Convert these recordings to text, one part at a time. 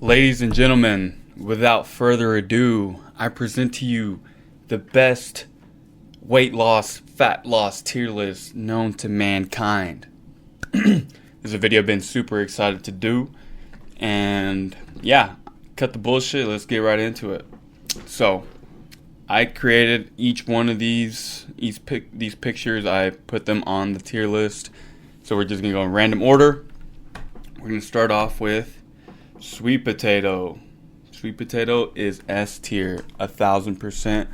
Ladies and gentlemen, without further ado, I present to you the best weight loss, fat loss tier list known to mankind. This is a video I've been super excited to do, and yeah, cut the bullshit, let's get right into it. So, I created each one of these pictures, I put them on the tier list. So we're just going to go in random order. We're going to start off with sweet potato. Sweet potato is S tier, 1000%.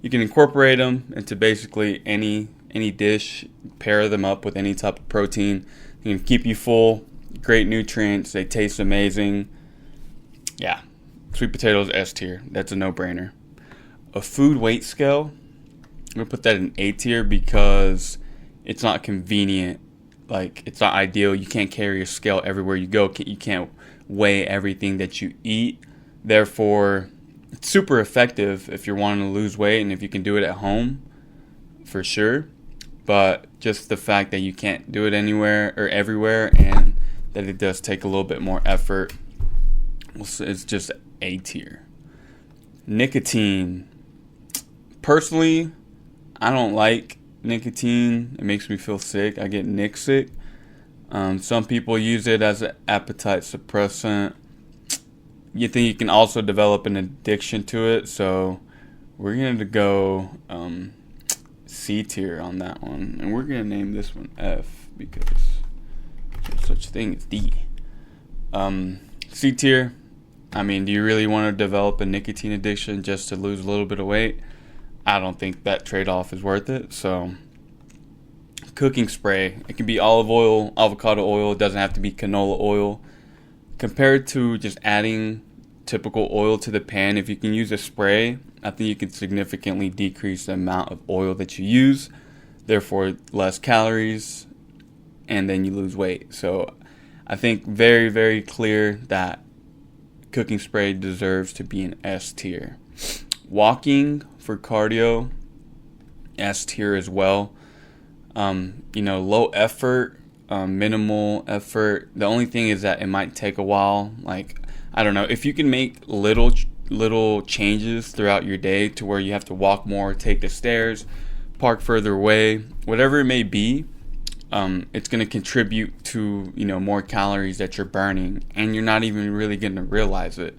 You can incorporate them into basically any dish, pair them up with any type of protein. You can keep you full, great nutrients, they taste amazing. Yeah, sweet potato is S tier, that's a no-brainer. A food weight scale, I'm going to put that in A tier because it's not convenient. Like, it's not ideal. You can't carry a scale everywhere you go. You can't weigh everything that you eat. Therefore, it's super effective if you're wanting to lose weight and if you can do it at home, for sure. But just the fact that you can't do it anywhere or everywhere and that it does take a little bit more effort, it's just A tier. Nicotine. Personally, I don't like nicotine. It makes me feel sick. I get nic sick. Some people use it as an appetite suppressant. You think you can also develop an addiction to it, so we're going to go C tier on that one, and we're going to name this one F because there's such a thing as D. C tier. I mean, do you really want to develop a nicotine addiction just to lose a little bit of weight? I don't think that trade-off is worth it. So, cooking spray. It can be olive oil, avocado oil. It doesn't have to be canola oil. Compared to just adding typical oil to the pan, if you can use a spray, I think you can significantly decrease the amount of oil that you use. Therefore, less calories, and then you lose weight. So, I think very, very clear that cooking spray deserves to be an S tier. Walking for cardio, S tier as well. Low effort, minimal effort. The only thing is that it might take a while. Like, I don't know, if you can make little changes throughout your day to where you have to walk more, take the stairs, park further away, whatever it may be, it's going to contribute to, more calories that you're burning, and you're not even really going to realize it.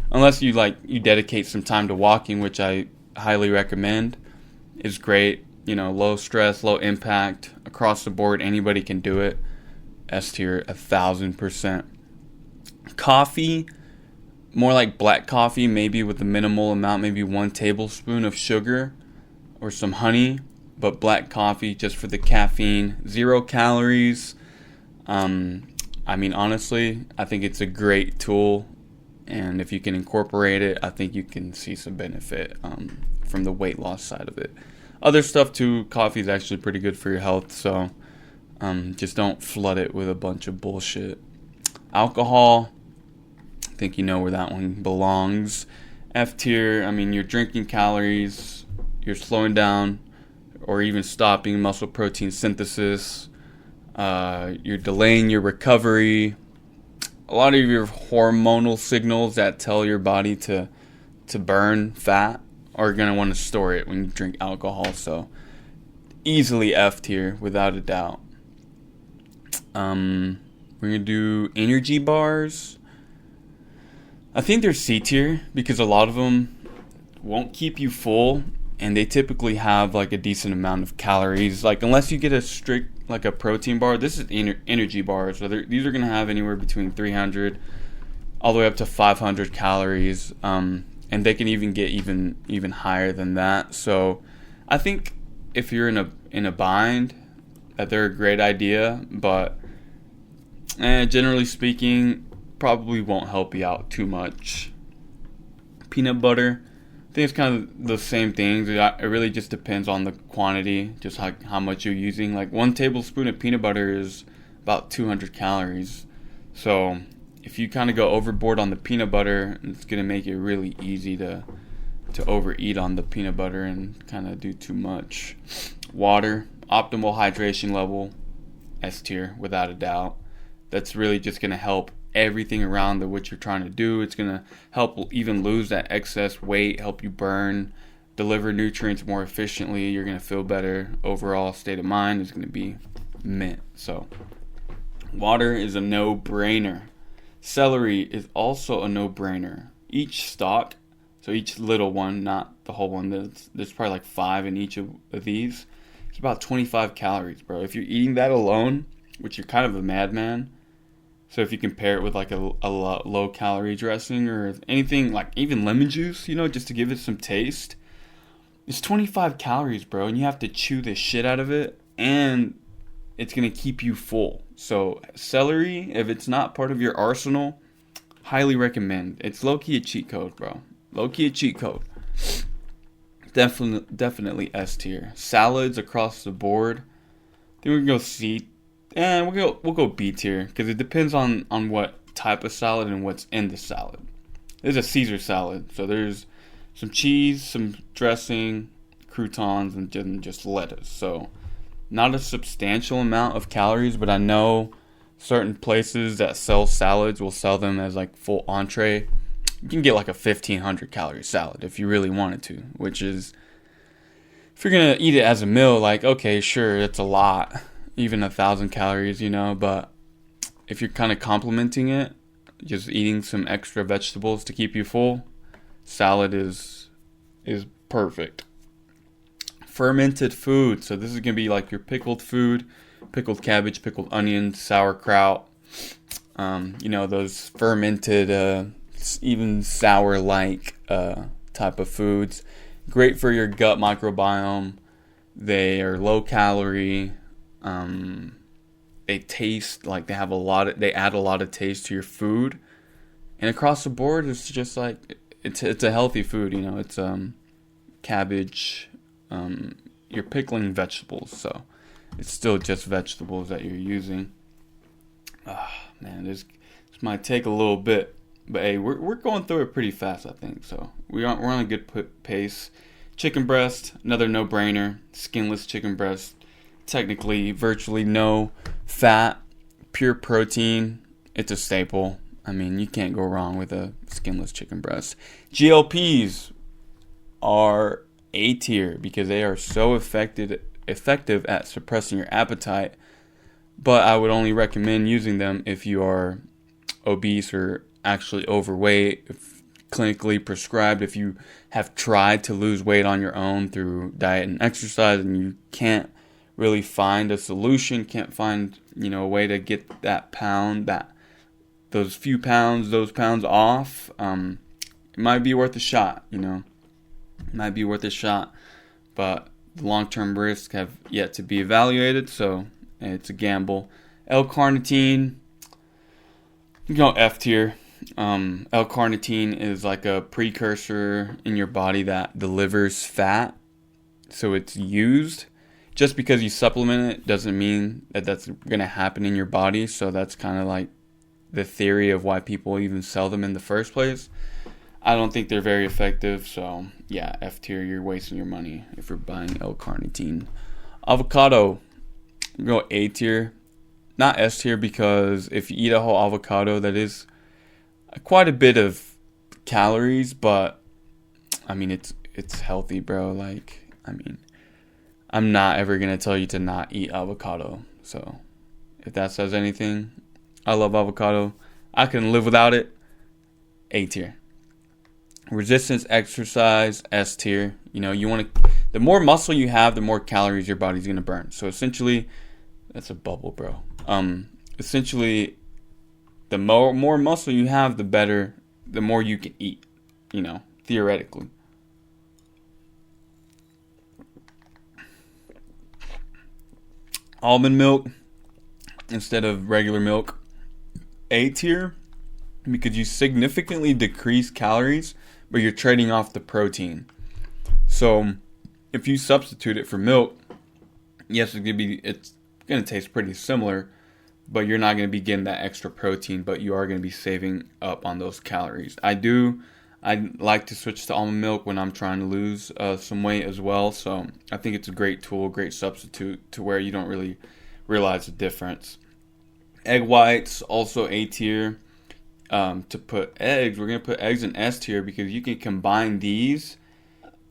Unless you dedicate some time to walking, which I highly recommend. Is great. Low stress, low impact, across the board. Anybody can do it. S tier, 1000%. Coffee, more like black coffee, maybe with a minimal amount, maybe 1 tablespoon of sugar or some honey. But black coffee, just for the caffeine, 0 calories. Honestly, I think it's a great tool. And if you can incorporate it, I think you can see some benefit from the weight loss side of it. Other stuff too, coffee is actually pretty good for your health, so just don't flood it with a bunch of bullshit. Alcohol, I think you know where that one belongs. F tier, you're drinking calories, you're slowing down or even stopping muscle protein synthesis, you're delaying your recovery. A lot of your hormonal signals that tell your body to burn fat are going to want to store it when you drink alcohol. So, easily F tier, without a doubt. We're going to do energy bars. I think they're C tier because a lot of them won't keep you full, and they typically have like a decent amount of calories. Like, unless you get a strict like a protein bar, this is energy bars. So these are going to have anywhere between 300 all the way up to 500 calories, and they can even get even higher than that. So I think if you're in a bind, that they're a great idea, but generally speaking, probably won't help you out too much. Peanut butter, I think it's kind of the same thing. It really just depends on the quantity, just how much you're using. Like 1 tablespoon of peanut butter is about 200 calories. So if you kind of go overboard on the peanut butter, it's going to make it really easy to overeat on the peanut butter and kind of do too much. Water, optimal hydration level, S tier, without a doubt. That's really just going to help everything around what you're trying to do. It's going to help even lose that excess weight, help you burn, deliver nutrients more efficiently. You're going to feel better. Overall state of mind is going to be mint. So water is a no-brainer. Celery is also a no-brainer. Each stalk, so each little one, not the whole one, there's probably like 5 in each of these. It's about 25 calories, bro. If you're eating that alone, which you're kind of a madman, so if you compare it with like a low-calorie dressing or anything, like even lemon juice, just to give it some taste, it's 25 calories, bro, and you have to chew the shit out of it, and it's going to keep you full. So celery, if it's not part of your arsenal, highly recommend. It's low-key a cheat code, bro. Low-key a cheat code. Definitely S tier. Salads across the board. Then we can go C. And we'll go B tier because it depends on what type of salad and what's in the salad. There's a Caesar salad, so there's some cheese, some dressing, croutons, and just lettuce. So not a substantial amount of calories, but I know certain places that sell salads will sell them as like full entree. You can get like a 1,500 calorie salad if you really wanted to, which is, if you're gonna eat it as a meal, like, okay, sure, it's a lot, even 1,000 calories, but if you're kind of complementing it, just eating some extra vegetables to keep you full, salad is perfect. Fermented food, so this is gonna be like your pickled food, pickled cabbage, pickled onions, sauerkraut, those fermented, even sour-like type of foods. Great for your gut microbiome. They are low calorie. They taste like they add a lot of taste to your food. And across the board, it's just like it's a healthy food. It's cabbage. You're pickling vegetables, so it's still just vegetables that you're using. Man, this might take a little bit. But hey, we're going through it pretty fast, I think. So we're on a good pace. Chicken breast, another no-brainer. Skinless chicken breast, technically virtually no fat, pure protein. It's a staple. I mean, you can't go wrong with a skinless chicken breast. GLPs are A tier because they are so effective at suppressing your appetite. But I would only recommend using them if you are obese or actually overweight, if clinically prescribed. If you have tried to lose weight on your own through diet and exercise and you can't really find a solution, can't find a way to get those pounds off, it might be worth a shot. It might be worth a shot, but the long-term risks have yet to be evaluated, so it's a gamble. L-carnitine, you can go F tier. L-carnitine is like a precursor in your body that delivers fat, so it's used. Just because you supplement it doesn't mean that that's going to happen in your body, so that's kind of like the theory of why people even sell them in the first place. I don't think they're very effective, so yeah, F tier, you're wasting your money if you're buying L-carnitine. Avocado, go A tier, not S tier, because if you eat a whole avocado, that is quite a bit of calories, but I mean it's healthy, bro. Like, I mean, I'm not ever gonna tell you to not eat avocado. So if that says anything, I love avocado. I can live without it. A tier. Resistance exercise, S tier. You want to, the more muscle you have, the more calories your body's gonna burn. So essentially, that's a bubble, bro. Essentially, the more muscle you have, the better, the more you can eat, theoretically. Almond milk instead of regular milk, A tier, because you significantly decrease calories, but you're trading off the protein. So if you substitute it for milk, yes, it's gonna taste pretty similar, but you're not going to be getting that extra protein, but you are going to be saving up on those calories. I like to switch to almond milk when I'm trying to lose some weight as well, so I think it's a great tool, great substitute to where you don't really realize the difference. Egg whites, also A tier. to put eggs, we're going to put eggs in S tier because you can combine these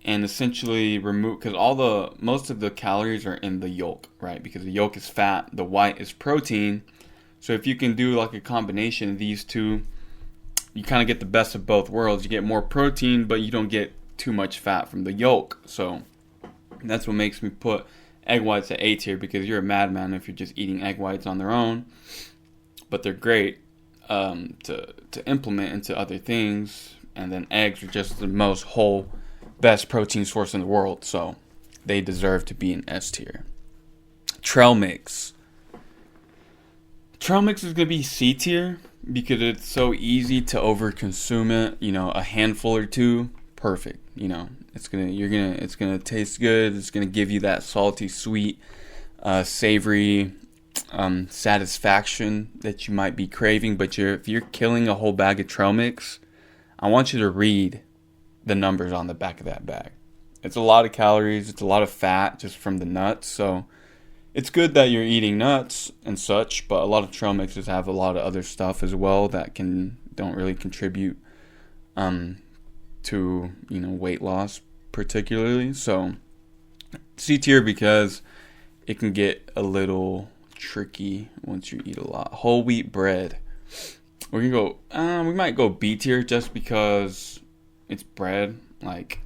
and essentially remove, because most of the calories are in the yolk, right? Because the yolk is fat, the white is protein. So if you can do like a combination of these two, you kind of get the best of both worlds. You get more protein, but you don't get too much fat from the yolk. So that's what makes me put egg whites at A tier, because you're a madman if you're just eating egg whites on their own. But they're great to implement into other things. And then eggs are just the most whole, best protein source in the world. So they deserve to be in S tier. Trail mix. Trail mix is going to be C tier because it's so easy to overconsume it. A handful or two, perfect. It's gonna taste good. It's gonna give you that salty, sweet, savory satisfaction that you might be craving. But if you're killing a whole bag of trail mix, I want you to read the numbers on the back of that bag. It's a lot of calories. It's a lot of fat just from the nuts. So it's good that you're eating nuts and such, but a lot of trail mixes have a lot of other stuff as well that don't really contribute to weight loss particularly. So C tier because it can get a little tricky once you eat a lot. Whole wheat bread. We might go B tier just because it's bread. Like,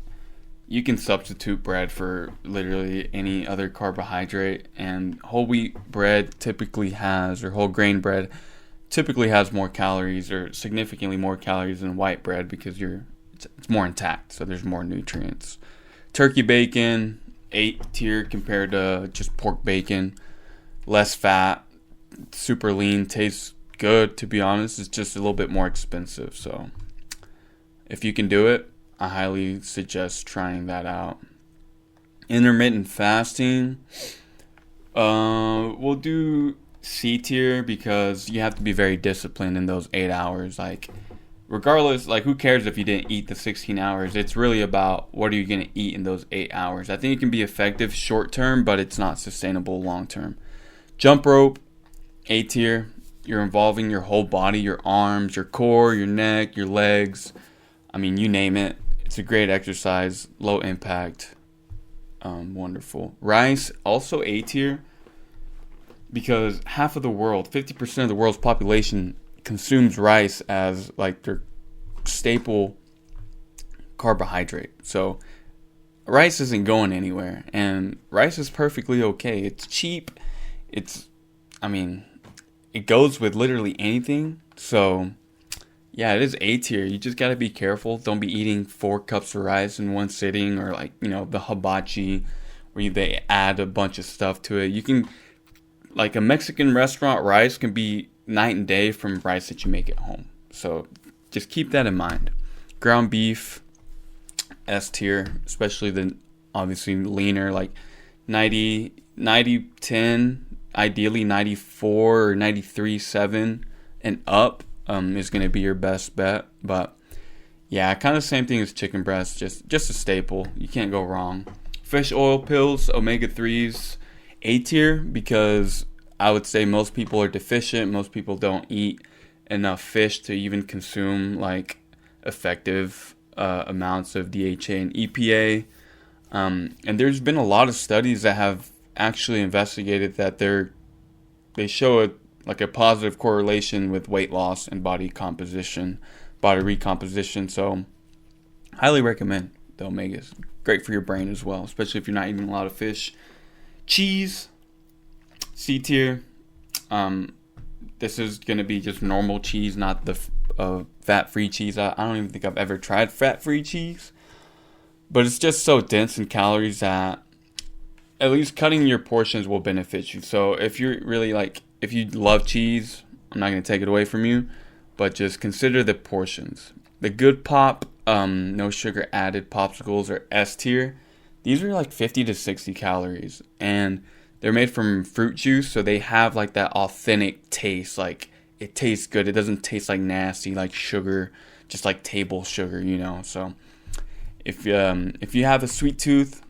you can substitute bread for literally any other carbohydrate, and whole wheat bread or whole grain bread typically has more calories, or significantly more calories than white bread, because it's more intact, so there's more nutrients. Turkey bacon, A tier compared to just pork bacon. Less fat, super lean, tastes good, to be honest. It's just a little bit more expensive, so if you can do it, I highly suggest trying that out. Intermittent fasting, we'll do C tier because you have to be very disciplined in those 8 hours. Like, regardless, like, who cares if you didn't eat the 16 hours? It's really about what are you going to eat in those 8 hours. I think it can be effective short term, but it's not sustainable long term. Jump rope, A tier. You're involving your whole body, your arms, your core, your neck, your legs. I mean, you name it. It's a great exercise, low impact, wonderful. Rice, also A tier, because half of the world, 50% of the world's population consumes rice as like their staple carbohydrate. So rice isn't going anywhere, and rice is perfectly okay. It's cheap. It goes with literally anything. So yeah, it is A tier. You just gotta be careful. Don't be eating 4 cups of rice in one sitting, or the hibachi where they add a bunch of stuff to it. You can, like, a Mexican restaurant rice can be night and day from rice that you make at home. So just keep that in mind. Ground beef, S tier, especially the obviously leaner, like 90-10, ideally 94 or 93-7 and up is going to be your best bet. But yeah, kind of same thing as chicken breast, just a staple. You can't go wrong. Fish oil pills, omega-3s, A tier, because I would say most people are deficient. Most people don't eat enough fish to even consume like effective amounts of DHA and EPA. And there's been a lot of studies that have actually investigated that they show a positive correlation with weight loss and body recomposition. So highly recommend the omegas. Great for your brain as well, especially if you're not eating a lot of fish. Cheese, C tier. This is going to be just normal cheese, not the fat-free cheese. I don't even think I've ever tried fat-free cheese. But it's just so dense in calories that at least cutting your portions will benefit you. So if you're really if you love cheese, I'm not going to take it away from you, but just consider the portions. The Good Pop, no sugar added popsicles are S tier. These are like 50 to 60 calories, and they're made from fruit juice, so they have like that authentic taste. Like, it tastes good. It doesn't taste like nasty, like sugar, just like table sugar, So if you have a sweet tooth,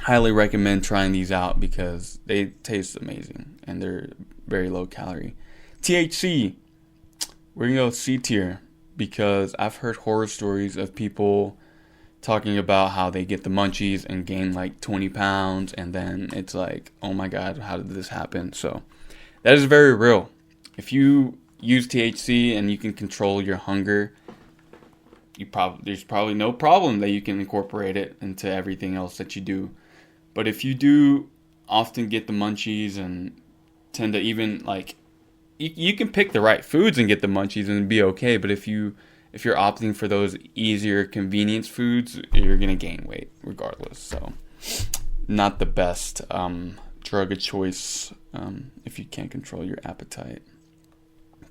highly recommend trying these out because they taste amazing and they're very low calorie. THC, We're gonna go C tier because I've heard horror stories of people talking about how they get the munchies and gain like 20 pounds, and then it's like, oh my god, how did this happen? So that is very real. If you use THC and you can control your hunger, there's probably no problem that you can incorporate it into everything else that you do. But if you do often get the munchies and tend to even like, you can pick the right foods and get the munchies and be okay. But if you're opting for those easier convenience foods, you're gonna gain weight regardless. So not the best drug of choice if you can't control your appetite.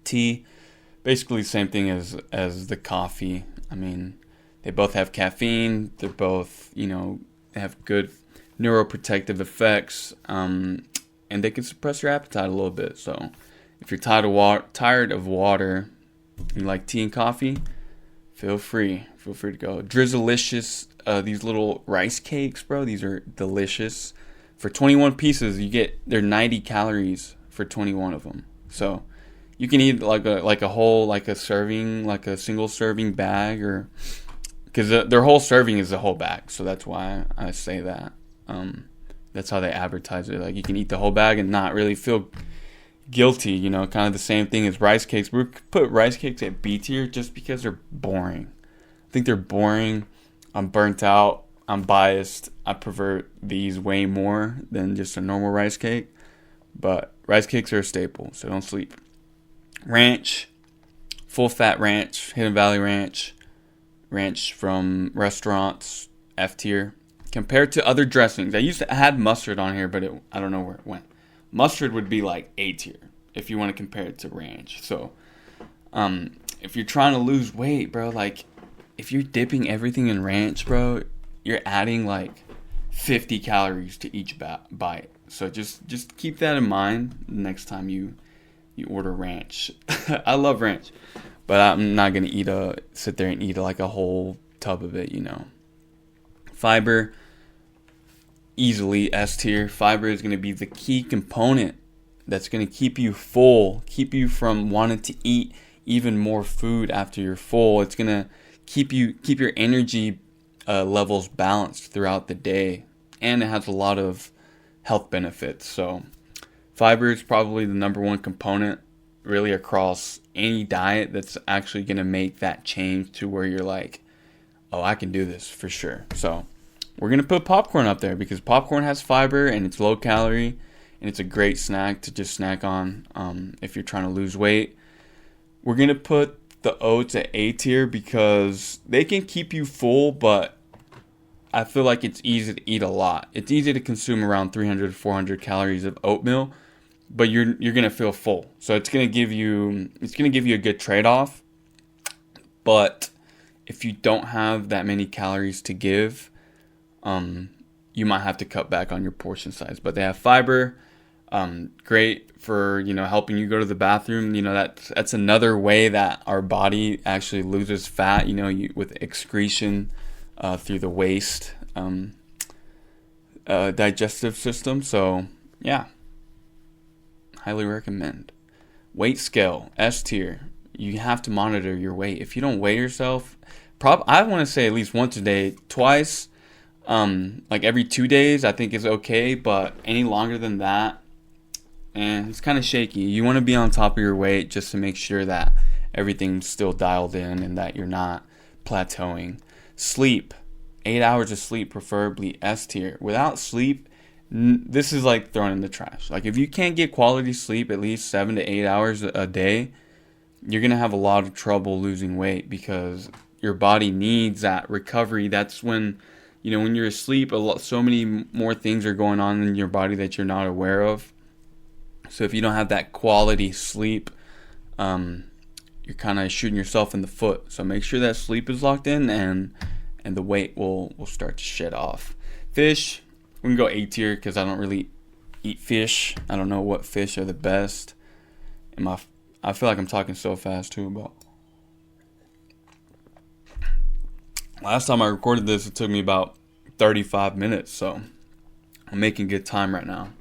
Tea, basically the same thing as the coffee. I mean, they both have caffeine. They're both, they have good neuroprotective effects, and they can suppress your appetite a little bit. So if you're tired of water, you like tea and coffee, feel free to go. Drizzlicious, these little rice cakes, bro. These are delicious. For 21 pieces, they're 90 calories for 21 of them. So you can eat like a whole, like a single serving bag, or because their whole serving is a whole bag. So that's why I say that. That's how they advertise it. Like, you can eat the whole bag and not really feel guilty. Kind of the same thing as rice cakes. We put rice cakes at B tier just because they're boring. I think they're boring. I'm burnt out. I'm biased. I prefer these way more than just a normal rice cake. But rice cakes are a staple, so don't sleep. Ranch, full fat ranch, Hidden Valley Ranch from restaurants, F tier. Compared to other dressings, I had mustard on here, but I don't know where it went. Mustard would be like A tier if you want to compare it to ranch. So, if you're trying to lose weight, bro, like if you're dipping everything in ranch, bro, you're adding like 50 calories to each bite. So just keep that in mind next time you order ranch. I love ranch, but I'm not gonna sit there and eat like a whole tub of it. Fiber, easily S tier. Fiber is gonna be the key component that's gonna keep you full, keep you from wanting to eat even more food after you're full. It's gonna keep your energy levels balanced throughout the day, and it has a lot of health benefits. So fiber is probably the number one component really across any diet that's actually going to make that change to where you're like, oh, I can do this for sure. So we're going to put popcorn up there because popcorn has fiber and it's low calorie, and it's a great snack to just snack on if you're trying to lose weight. We're going to put the oats at A tier because they can keep you full, but I feel like it's easy to eat a lot. It's easy to consume around 300 to 400 calories of oatmeal, but you're gonna feel full. So it's gonna give you a good trade-off. But if you don't have that many calories to give, you might have to cut back on your portion size. But they have fiber, great for helping you go to the bathroom. That's another way that our body actually loses fat. With excretion. Through the waste digestive system. So yeah, highly recommend. Weight scale, S tier. You have to monitor your weight. If you don't weigh yourself, I want to say at least once a day, twice, like every 2 days, I think is okay. But any longer than that, and it's kind of shaky. You want to be on top of your weight just to make sure that everything's still dialed in and that you're not plateauing. Sleep, 8 hours of sleep, preferably S tier. Without sleep, this is like thrown in the trash. Like, if you can't get quality sleep at least 7 to 8 hours a day, you're gonna have a lot of trouble losing weight because your body needs that recovery. That's when when you're asleep, so many more things are going on in your body that you're not aware of. So if you don't have that quality sleep, you're kind of shooting yourself in the foot. So make sure that sleep is locked in, and the weight will start to shed off. Fish, we can go A tier because I don't really eat fish. I don't know what fish are the best. I feel like I'm talking so fast too. But last time I recorded this, it took me about 35 minutes. So I'm making good time right now.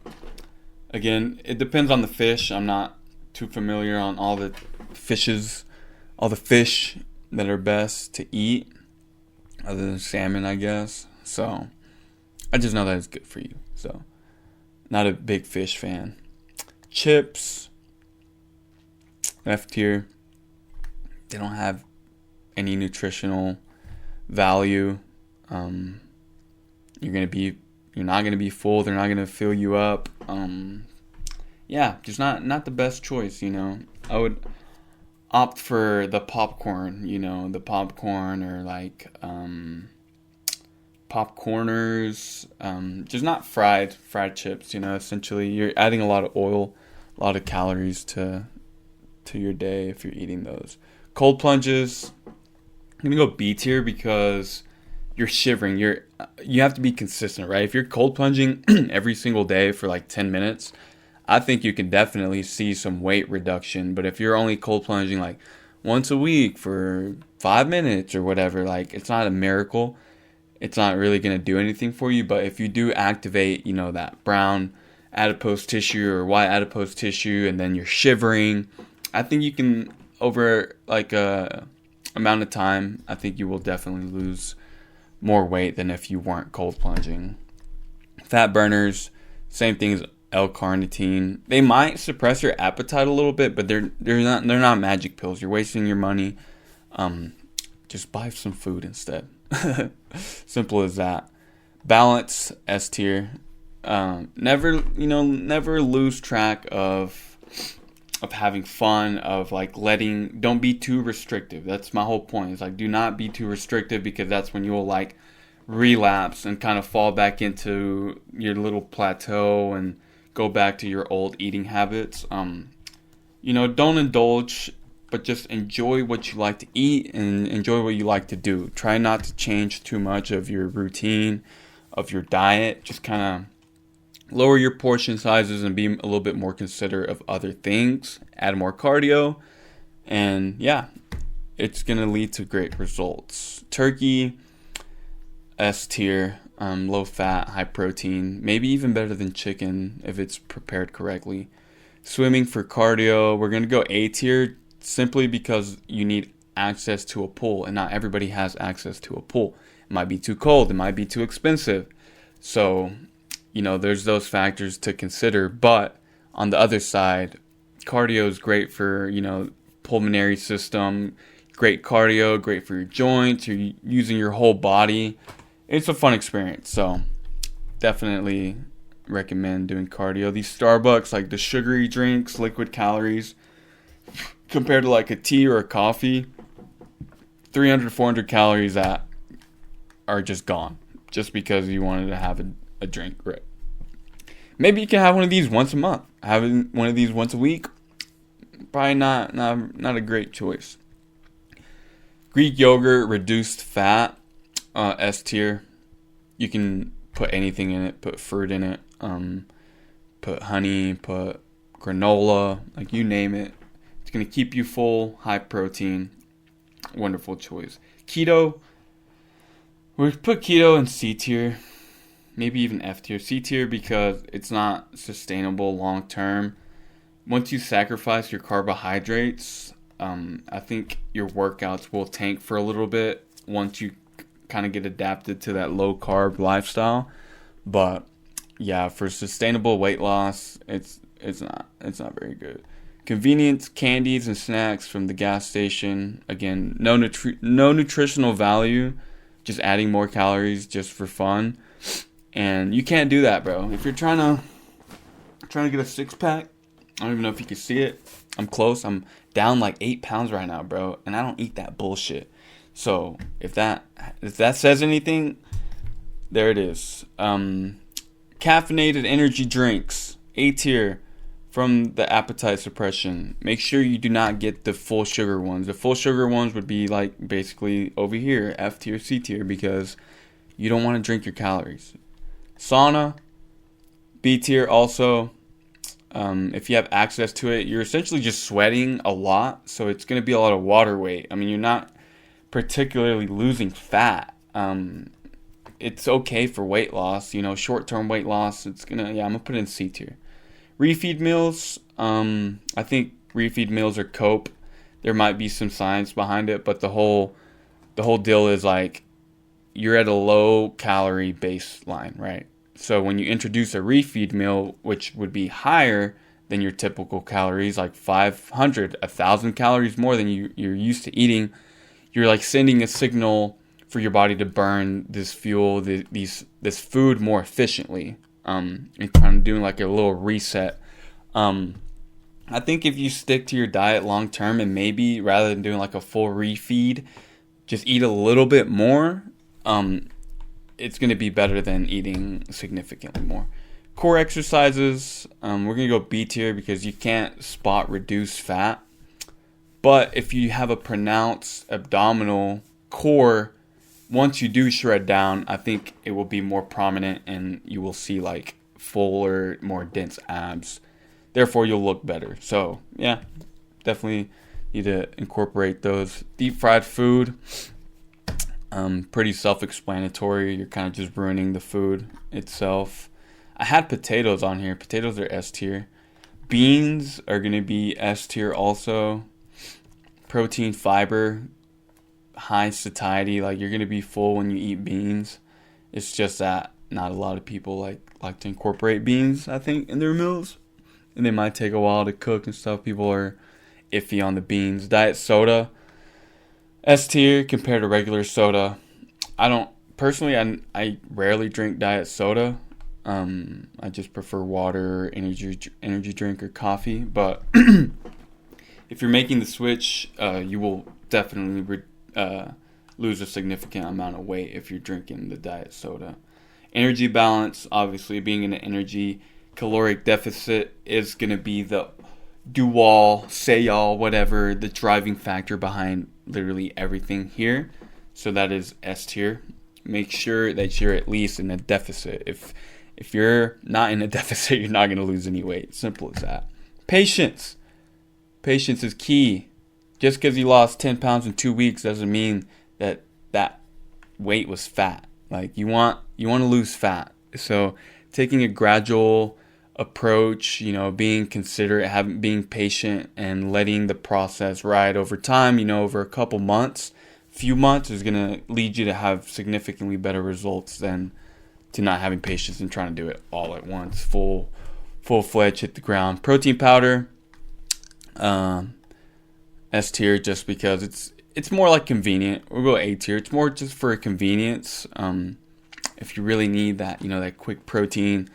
Again, it depends on the fish. I'm not too familiar on all the fishes all the fish that are best to eat, other than salmon, I guess. So I just know that it's good for you. So not a big fish fan. Chips, F tier. They don't have any nutritional value. You're not gonna be full. They're not gonna fill you up. Just not the best choice. I would opt for the popcorn. The popcorn or like popcorners. Just not fried chips. Essentially you're adding a lot of oil, a lot of calories to your day if you're eating those. Cold plunges. I'm gonna go B tier because you're shivering. You have to be consistent, right? If you're cold plunging every single day for like 10 minutes, I think you can definitely see some weight reduction. But if you're only cold plunging like once a week for 5 minutes or whatever, like it's not a miracle. It's not really gonna do anything for you. But if you do activate, that brown adipose tissue or white adipose tissue, and then you're shivering, I think you can, over like a amount of time, I think you will definitely lose more weight than if you weren't cold plunging. Fat burners, same thing as L-carnitine. They might suppress your appetite a little bit, but they're not magic pills. You're wasting your money. Just buy some food instead. Simple as that. Balance, S tier. Never lose track of having fun, of like don't be too restrictive. That's my whole point. It's like, do not be too restrictive, because that's when you'll like relapse and kind of fall back into your little plateau and go back to your old eating habits. Don't indulge, but just enjoy what you like to eat and enjoy what you like to do. Try not to change too much of your routine, of your diet. Just kind of lower your portion sizes and be a little bit more considerate of other things. Add more cardio. And it's going to lead to great results. Turkey, S tier. Low fat, high protein. Maybe even better than chicken if it's prepared correctly. Swimming for cardio. We're going to go A tier simply because you need access to a pool. And not everybody has access to a pool. It might be too cold. It might be too expensive. So there's those factors to consider. But on the other side, cardio is great for, pulmonary system. Great cardio, great for your joints. You're using your whole body. It's a fun experience. So definitely recommend doing cardio. These Starbucks, like the sugary drinks, liquid calories, compared to like a tea or a coffee, 300, 400 calories that are just gone just because you wanted to have a drink, right? Maybe you can have one of these once a month. Having one of these once a week, probably not a great choice. Greek yogurt, reduced fat, S tier. You can put anything in it. Put fruit in it. Put honey. Put granola. Like, you name it. It's gonna keep you full. High protein. Wonderful choice. Keto. We put keto in C tier. Maybe even F tier. C tier because it's not sustainable long term. Once you sacrifice your carbohydrates, I think your workouts will tank for a little bit once you kind of get adapted to that low carb lifestyle. But for sustainable weight loss, it's not very good. Convenience, candies and snacks from the gas station. Again, no nutritional value, just adding more calories just for fun. And you can't do that, bro. If you're trying to get a six pack, I don't even know if you can see it. I'm close. I'm down like 8 pounds right now, bro, and I don't eat that bullshit. So if that says anything, there it is. Caffeinated energy drinks, A tier, from the appetite suppression. Make sure you do not get the full sugar ones. The full sugar ones would be like basically over here, F tier, C tier, because you don't want to drink your calories. Sauna, B tier also. If you have access to it, you're essentially just sweating a lot, so it's going to be a lot of water weight. I mean, you're not particularly losing fat. It's okay for weight loss, short-term weight loss. I'm going to put it in C tier. Refeed meals, I think refeed meals are cope. there might be some science behind it, but the whole deal is like you're at a low calorie baseline, right? So when you introduce a refeed meal, which would be higher than your typical calories, like 500, 1,000 calories more than you're used to eating, you're like sending a signal for your body to burn this fuel, this food more efficiently, and kind of doing like a little reset. I think if you stick to your diet long term and maybe rather than doing like a full refeed, just eat a little bit more, it's going to be better than eating significantly more. Core exercises, we're going to go B tier because you can't spot reduce fat. But if you have a pronounced abdominal core, once you do shred down, I think it will be more prominent and you will see like fuller, more dense abs. Therefore, you'll look better. So, yeah, definitely need to incorporate those. Deep fried food, pretty self-explanatory. You're kind of just ruining the food itself. I had potatoes on here. Potatoes are S tier. Beans are going to be S tier also. Protein, fiber, high satiety. Like, you're going to be full when you eat beans. It's just that not a lot of people like to incorporate beans, I think, in their meals. And they might take a while to cook and stuff. People are iffy on the beans. Diet soda, S tier compared to regular soda. I rarely drink diet soda. I just prefer water, energy drink, or coffee. But if you're making the switch, you will definitely lose a significant amount of weight if you're drinking the diet soda. Energy balance, obviously, being in an energy caloric deficit is going to be the do-all, say-all, whatever, the driving factor behind literally everything here. So that is S tier. Make sure that you're at least in a deficit. If you're not in a deficit, you're not going to lose any weight. Simple as that. Patience. Patience is key. Just because you lost 10 pounds in 2 weeks doesn't mean that weight was fat. Like, you want to lose fat. So taking a gradual approach, being considerate, being patient, and letting the process ride over time, over a couple months, few months is going to lead you to have significantly better results than to not having patience and trying to do it all at once, full-fledged, hit the ground. Protein powder, S tier, just because it's more like convenient. We'll go A tier. It's more just for convenience. If you really need that, that quick protein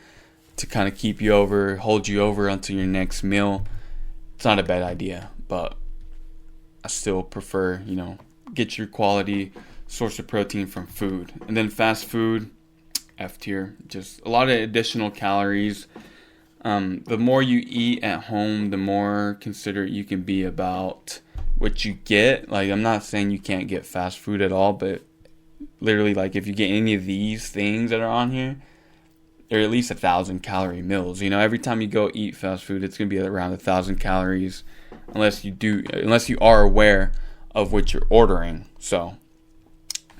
to kind of hold you over until your next meal, it's not a bad idea. But I still prefer, get your quality source of protein from food. And then fast food, F tier, just a lot of additional calories. The more you eat at home, the more considerate you can be about what you get. Like, I'm not saying you can't get fast food at all, but literally, like, if you get any of these things that are on here, they're at least 1,000 calorie meals. Every time you go eat fast food, it's gonna be around 1,000 calories, unless you are aware of what you're ordering. So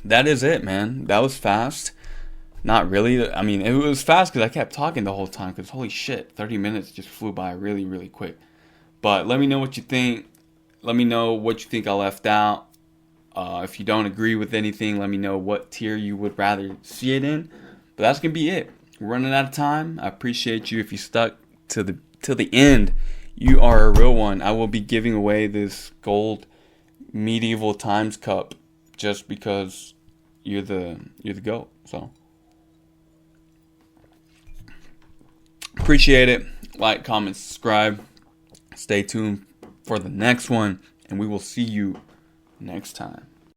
that is it, man. That was fast. Not really. I mean, it was fast because I kept talking the whole time. Because holy shit, 30 minutes just flew by really, really quick. But let me know what you think. Let me know what you think I left out. If you don't agree with anything, let me know what tier you would rather see it in. But that's gonna be it. We're running out of time. I appreciate you if you stuck till the end. You are a real one. I will be giving away this gold medieval times cup just because you're the GOAT. So appreciate it. Like, comment, subscribe. Stay tuned for the next one, and we will see you next time.